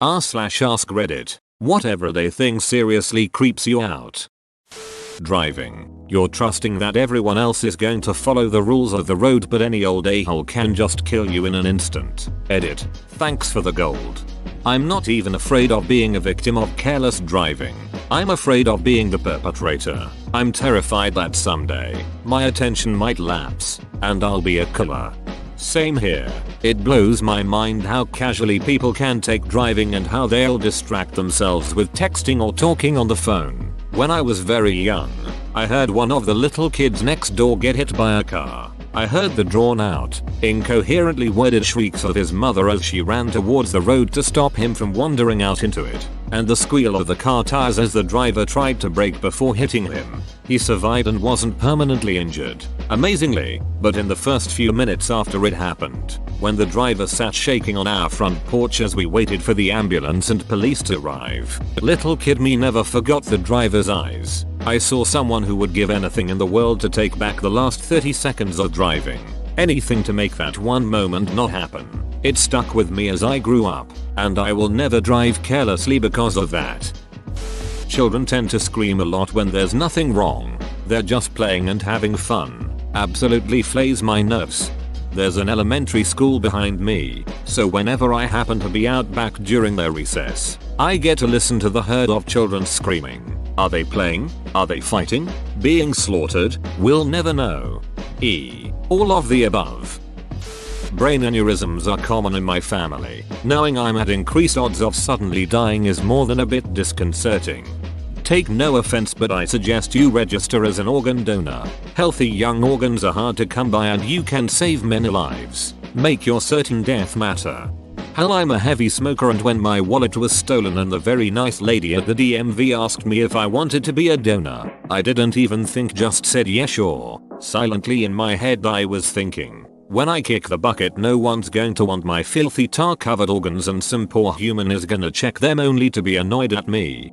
r/ask Reddit. What everyday thing seriously creeps you out? Driving. You're trusting that everyone else is going to follow the rules of the road, but any old a-hole can just kill you in an instant. Edit. Thanks for the gold. I'm not even afraid of being a victim of careless driving. I'm afraid of being the perpetrator. I'm terrified that someday my attention might lapse and I'll be a killer. Same here. It blows my mind how casually people can take driving and how they'll distract themselves with texting or talking on the phone. When I was very young, I heard one of the little kids next door get hit by a car. I heard the drawn out, incoherently worded shrieks of his mother as she ran towards the road to stop him from wandering out into it, and the squeal of the car tires as the driver tried to brake before hitting him. He survived and wasn't permanently injured, amazingly, but in the first few minutes after it happened, when the driver sat shaking on our front porch as we waited for the ambulance and police to arrive, little kid me never forgot the driver's eyes. I saw someone who would give anything in the world to take back the last 30 seconds of driving. Anything to make that one moment not happen. It stuck with me as I grew up, and I will never drive carelessly because of that. Children tend to scream a lot when there's nothing wrong. They're just playing and having fun. Absolutely flays my nerves. There's an elementary school behind me, so whenever I happen to be out back during their recess, I get to listen to the herd of children screaming. Are they playing? Are they fighting? Being slaughtered? We'll never know. All of the above. Brain aneurysms are common in my family. Knowing I'm at increased odds of suddenly dying is more than a bit disconcerting. Take no offense, but I suggest you register as an organ donor. Healthy young organs are hard to come by and you can save many lives. Make your certain death matter. Hell, I'm a heavy smoker, and when my wallet was stolen and the very nice lady at the DMV asked me if I wanted to be a donor, I didn't even think, just said yeah sure. Silently in my head I was thinking, when I kick the bucket no one's going to want my filthy tar covered organs and some poor human is gonna check them only to be annoyed at me.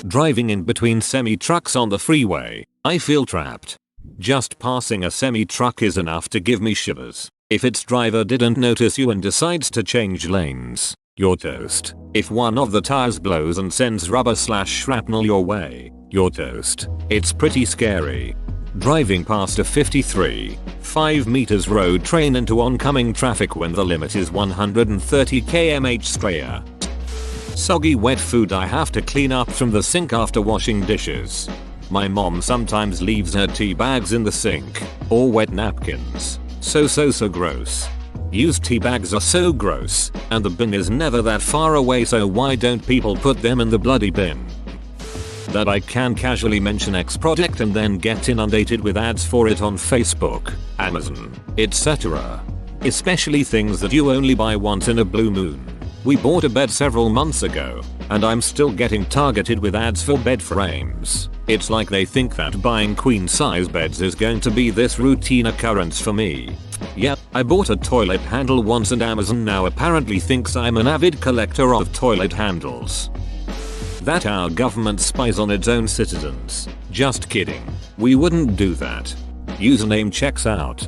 Driving in between semi-trucks on the freeway, I feel trapped. Just passing a semi-truck is enough to give me shivers. If its driver didn't notice you and decides to change lanes, you're toast. If one of the tires blows and sends rubber/shrapnel your way, you're toast. It's pretty scary. Driving past a 53.5 meters road train into oncoming traffic when the limit is 130 km/h straight. Soggy wet food I have to clean up from the sink after washing dishes. My mom sometimes leaves her tea bags in the sink, or wet napkins. So gross. Used tea bags are so gross, and the bin is never that far away, so why don't people put them in the bloody bin? That I can casually mention X product and then get inundated with ads for it on Facebook, Amazon, etc. Especially things that you only buy once in a blue moon. We bought a bed several months ago, and I'm still getting targeted with ads for bed frames. It's like they think that buying queen size beds is going to be this routine occurrence for me. Yep, I bought a toilet handle once and Amazon now apparently thinks I'm an avid collector of toilet handles. That our government spies on its own citizens. Just kidding. We wouldn't do that. Username checks out.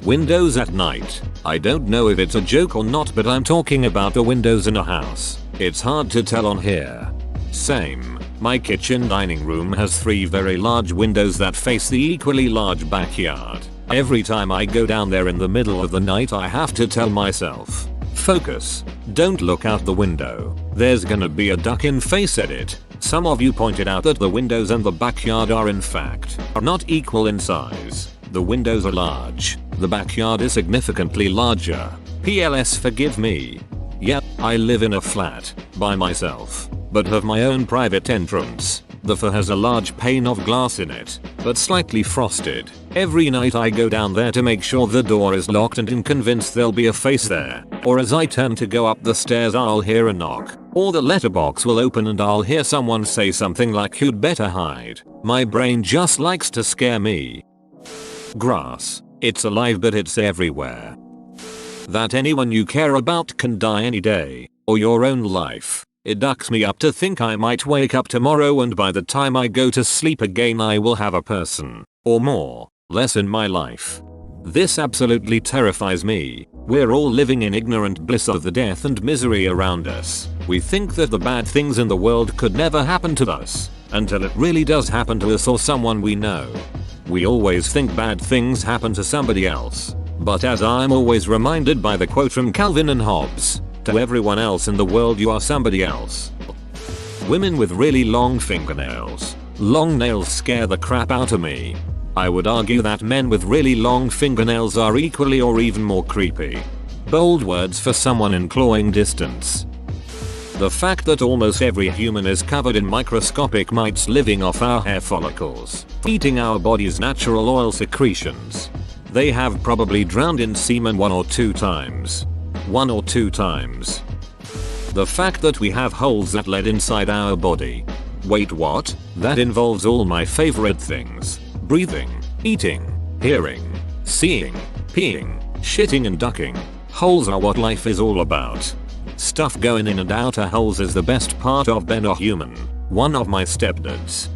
Windows at night. I don't know if it's a joke or not, but I'm talking about the windows in a house. It's hard to tell on here. Same. My kitchen dining room has 3 very large windows that face the equally large backyard. Every time I go down there in the middle of the night I have to tell myself, focus, don't look out the window, there's gonna be a duck in face edit. Some of you pointed out that the windows and the backyard are in fact not equal in size. The windows are large, the backyard is significantly larger. PLS forgive me. Yep, I live in a flat, by myself, but have my own private entrance. The fur has a large pane of glass in it, but slightly frosted. Every night I go down there to make sure the door is locked and am convinced there'll be a face there, or as I turn to go up the stairs I'll hear a knock, or the letterbox will open and I'll hear someone say something like you'd better hide. My brain just likes to scare me. Grass. It's alive but it's everywhere. That anyone you care about can die any day, or your own life. It ducks me up to think I might wake up tomorrow and by the time I go to sleep again I will have a person, or more, less in my life. This absolutely terrifies me. We're all living in ignorant bliss of the death and misery around us. We think that the bad things in the world could never happen to us, until it really does happen to us or someone we know. We always think bad things happen to somebody else. But as I'm always reminded by the quote from Calvin and Hobbes, to everyone else in the world you are somebody else. Women with really long fingernails. Long nails scare the crap out of me. I would argue that men with really long fingernails are equally or even more creepy. Bold words for someone in clawing distance. The fact that almost every human is covered in microscopic mites living off our hair follicles, eating our body's natural oil secretions. They have probably drowned in semen one or two times. The fact that we have holes that lead inside our body. Wait, what? That involves all my favorite things. Breathing, eating, hearing, seeing, peeing, shitting and ducking. Holes are what life is all about. Stuff going in and out of holes is the best part of being a human. One of my stepdads.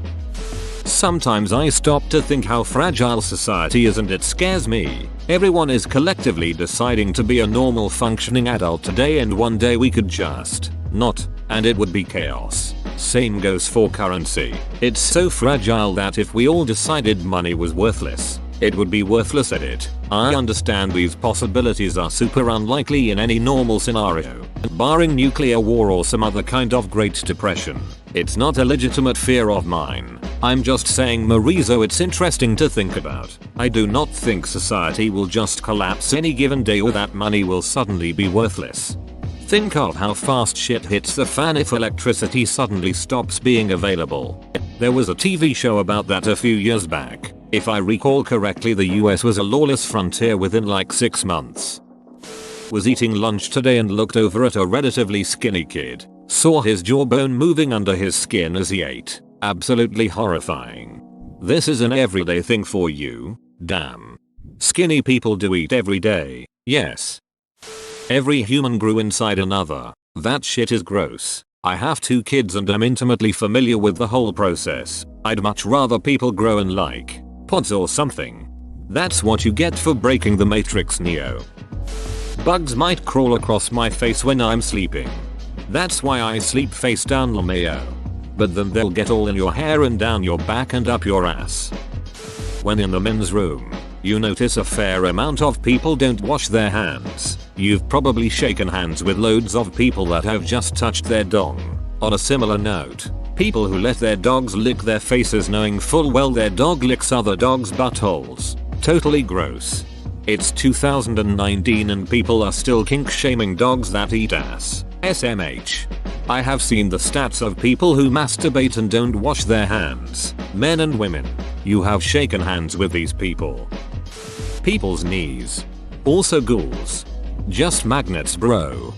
Sometimes I stop to think how fragile society is and it scares me. Everyone is collectively deciding to be a normal functioning adult today and one day we could just not, and it would be chaos. Same goes for currency. It's so fragile that if we all decided money was worthless, it would be worthless at it. I understand these possibilities are super unlikely in any normal scenario, barring nuclear war or some other kind of Great Depression. It's not a legitimate fear of mine. I'm just saying, Marizo, it's interesting to think about. I do not think society will just collapse any given day or that money will suddenly be worthless. Think of how fast shit hits the fan if electricity suddenly stops being available. There was a TV show about that a few years back. If I recall correctly, the US was a lawless frontier within like 6 months. Was eating lunch today and looked over at a relatively skinny kid. Saw his jawbone moving under his skin as he ate. Absolutely horrifying. This is an everyday thing for you. Damn. Skinny people do eat every day. Yes. Every human grew inside another. That shit is gross. I have 2 kids and am intimately familiar with the whole process. I'd much rather people grow in like pods or something. That's what you get for breaking the Matrix, Neo. Bugs might crawl across my face when I'm sleeping. That's why I sleep face down, LMAO. But then they'll get all in your hair and down your back and up your ass. When in the men's room, you notice a fair amount of people don't wash their hands. You've probably shaken hands with loads of people that have just touched their dong. On a similar note, people who let their dogs lick their faces knowing full well their dog licks other dogs' buttholes. Totally gross. It's 2019 and people are still kink shaming dogs that eat ass. SMH. I have seen the stats of people who masturbate and don't wash their hands. Men and women. You have shaken hands with these people. People's knees. Also ghouls. Just magnets, bro.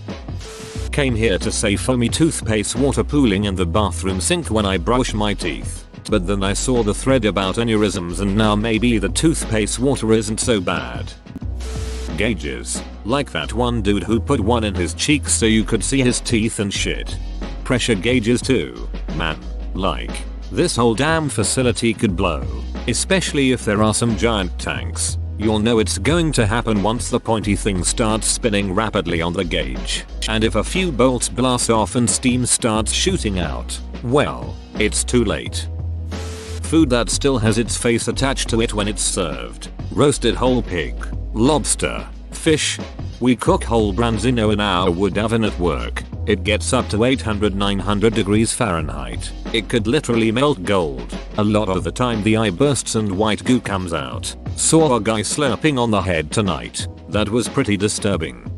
Came here to say foamy toothpaste water pooling in the bathroom sink when I brush my teeth. But then I saw the thread about aneurysms and now maybe the toothpaste water isn't so bad. Gauges. Like that one dude who put one in his cheeks so you could see his teeth and shit. Pressure gauges too. Man. Like. This whole damn facility could blow. Especially if there are some giant tanks. You'll know it's going to happen once the pointy thing starts spinning rapidly on the gauge. And if a few bolts blast off and steam starts shooting out, well, it's too late. Food that still has its face attached to it when it's served. Roasted whole pig. Lobster. Fish. We cook whole branzino in our wood oven at work. It gets up to 800-900 degrees Fahrenheit. It could literally melt gold. A lot of the time the eye bursts and white goo comes out. Saw a guy slurping on the head tonight. That was pretty disturbing.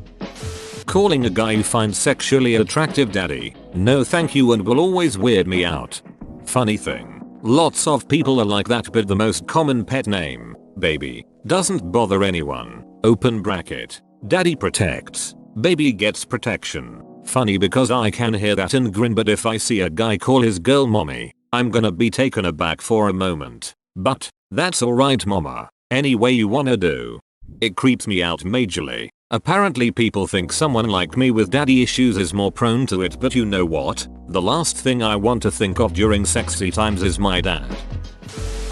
Calling a guy you find sexually attractive daddy. No thank you and will always weird me out. Funny thing. Lots of people are like that, but the most common pet name, baby, doesn't bother anyone. Open bracket. Daddy protects. Baby gets protection. Funny because I can hear that and grin, but if I see a guy call his girl mommy, I'm gonna be taken aback for a moment. But, that's alright mama. Any way you wanna do. It creeps me out majorly. Apparently people think someone like me with daddy issues is more prone to it, but you know what? The last thing I want to think of during sexy times is my dad.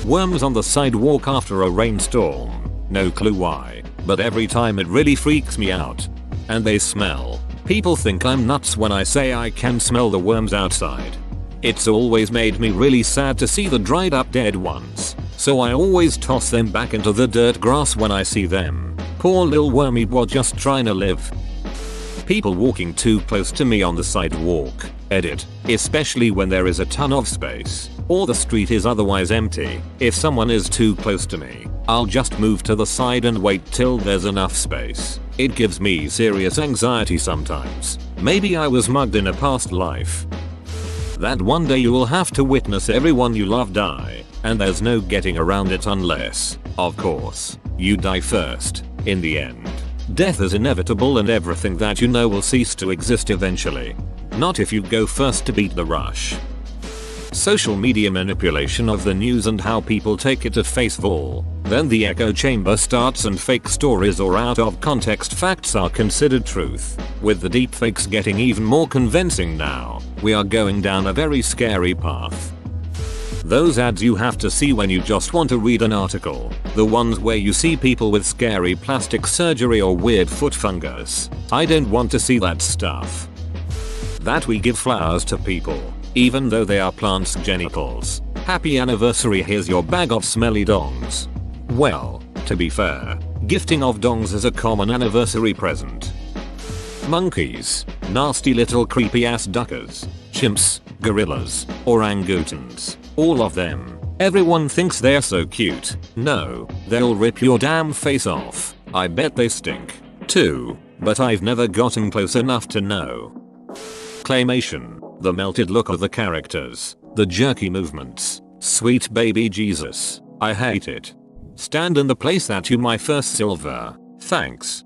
Worms on the sidewalk after a rainstorm. no clue why, but every time it really freaks me out. And they smell. People think I'm nuts when I say I can smell the worms outside. It's always made me really sad to see the dried up dead ones, so I always toss them back into the dirt grass when I see them. Poor little wormy wad just trying to live. People walking too close to me on the sidewalk. Edit. Especially when there is a ton of space, or the street is otherwise empty. If someone is too close to me, I'll just move to the side and wait till there's enough space. It gives me serious anxiety sometimes. Maybe I was mugged in a past life. That one day you will have to witness everyone you love die, and there's no getting around it unless, of course, you die first. In the end, death is inevitable and everything that you know will cease to exist eventually. Not if you go first to beat the rush. Social media manipulation of the news and how people take it at face value. Then the echo chamber starts and fake stories or out of context facts are considered truth. With the deepfakes getting even more convincing now, we are going down a very scary path. Those ads you have to see when you just want to read an article. The ones where you see people with scary plastic surgery or weird foot fungus. I don't want to see that stuff. That we give flowers to people, even though they are plants' genitals. Happy anniversary, here's your bag of smelly dongs. Well, to be fair, gifting of dongs is a common anniversary present. Monkeys, nasty little creepy ass duckers, chimps, gorillas, orangutans, all of them. Everyone thinks they're so cute. No, they'll rip your damn face off. I bet they stink, too, but I've never gotten close enough to know. Claymation, the melted look of the characters, the jerky movements, sweet baby Jesus, I hate it. Stand in the place that you my first silver, thanks.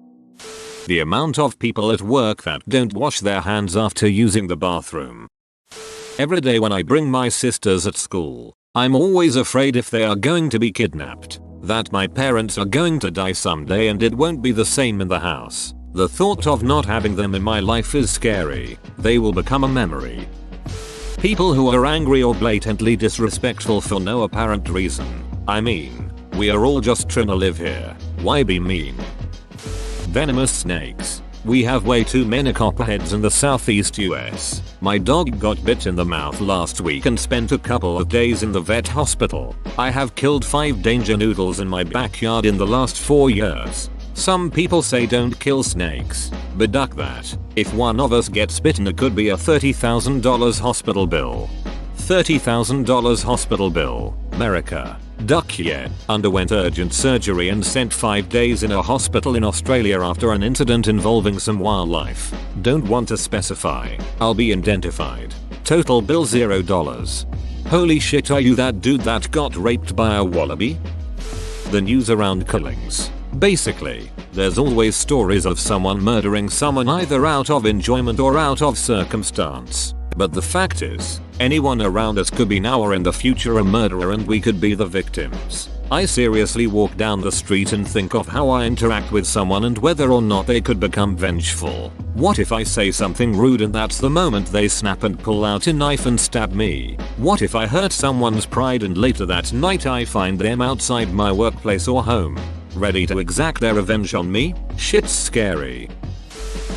The amount of people at work that don't wash their hands after using the bathroom. Every day when I bring my sisters at school, I'm always afraid if they are going to be kidnapped, that my parents are going to die someday and it won't be the same in the house. The thought of not having them in my life is scary. They will become a memory. People who are angry or blatantly disrespectful for no apparent reason. I mean, we are all just trying to live here. Why be mean? Venomous snakes. We have way too many copperheads in the southeast US. My dog got bit in the mouth last week and spent a couple of days in the vet hospital. I have killed 5 danger noodles in my backyard in the last 4 years. Some people say don't kill snakes, but duck that. If one of us gets bitten it could be a $30,000 hospital bill. $30,000 hospital bill. America. Duck yet underwent urgent surgery and spent 5 days in a hospital in Australia after an incident involving some wildlife. Don't want to specify. I'll be identified. Total bill $0. Holy shit, are you that dude that got raped by a wallaby? The news around killings. Basically, there's always stories of someone murdering someone either out of enjoyment or out of circumstance. But the fact is, anyone around us could be now or in the future a murderer and we could be the victims. I seriously walk down the street and think of how I interact with someone and whether or not they could become vengeful. What if I say something rude and that's the moment they snap and pull out a knife and stab me? What if I hurt someone's pride and later that night I find them outside my workplace or home, ready to exact their revenge on me? Shit's scary.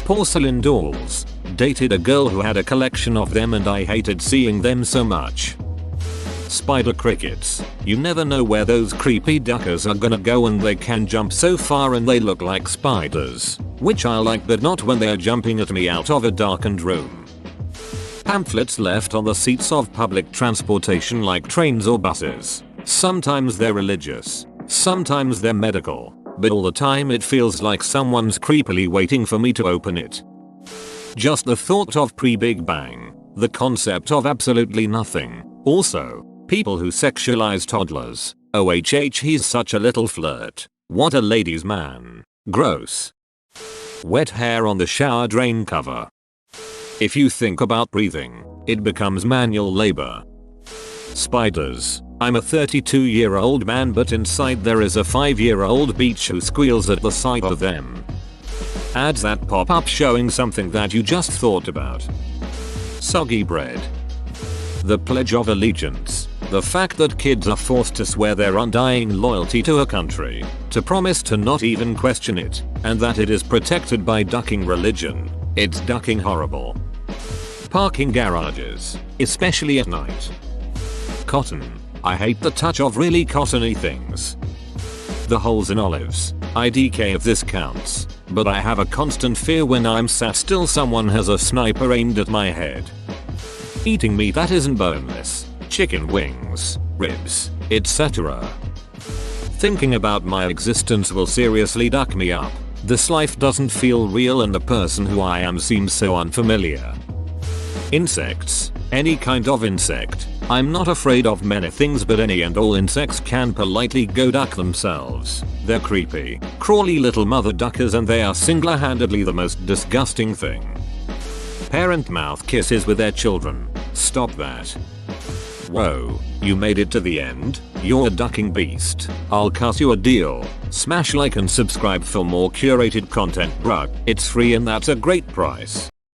Porcelain dolls. Dated a girl who had a collection of them and I hated seeing them so much. Spider crickets. You never know where those creepy duckers are gonna go and they can jump so far and they look like spiders. Which I like, but not when they're jumping at me out of a darkened room. Pamphlets left on the seats of public transportation like trains or buses. Sometimes they're religious. Sometimes they're medical. But all the time it feels like someone's creepily waiting for me to open it. Just the thought of pre-Big Bang. The concept of absolutely nothing. Also, people who sexualize toddlers. OHH, he's such a little flirt. What a ladies' man. Gross. Wet hair on the shower drain cover. If you think about breathing, it becomes manual labor. Spiders. I'm a 32-year-old man, but inside there is a 5-year-old beach who squeals at the sight of them. Ads that pop up showing something that you just thought about. Soggy bread. The Pledge of Allegiance. The fact that kids are forced to swear their undying loyalty to a country, to promise to not even question it, and that it is protected by ducking religion. It's ducking horrible. Parking garages, especially at night. Cotton. I hate the touch of really cottony things. The holes in olives. IDK if this counts, but I have a constant fear when I'm sat still someone has a sniper aimed at my head. Eating meat that isn't boneless. Chicken wings, ribs, etc. Thinking about my existence will seriously duck me up. This life doesn't feel real and the person who I am seems so unfamiliar. Insects. Any kind of insect. I'm not afraid of many things, but any and all insects can politely go duck themselves. They're creepy, crawly little mother duckers and they are single-handedly the most disgusting thing. Parent mouth kisses with their children. Stop that. Whoa, you made it to the end? You're a ducking beast. I'll cut you a deal. Smash like and subscribe for more curated content, bruh. It's free and that's a great price.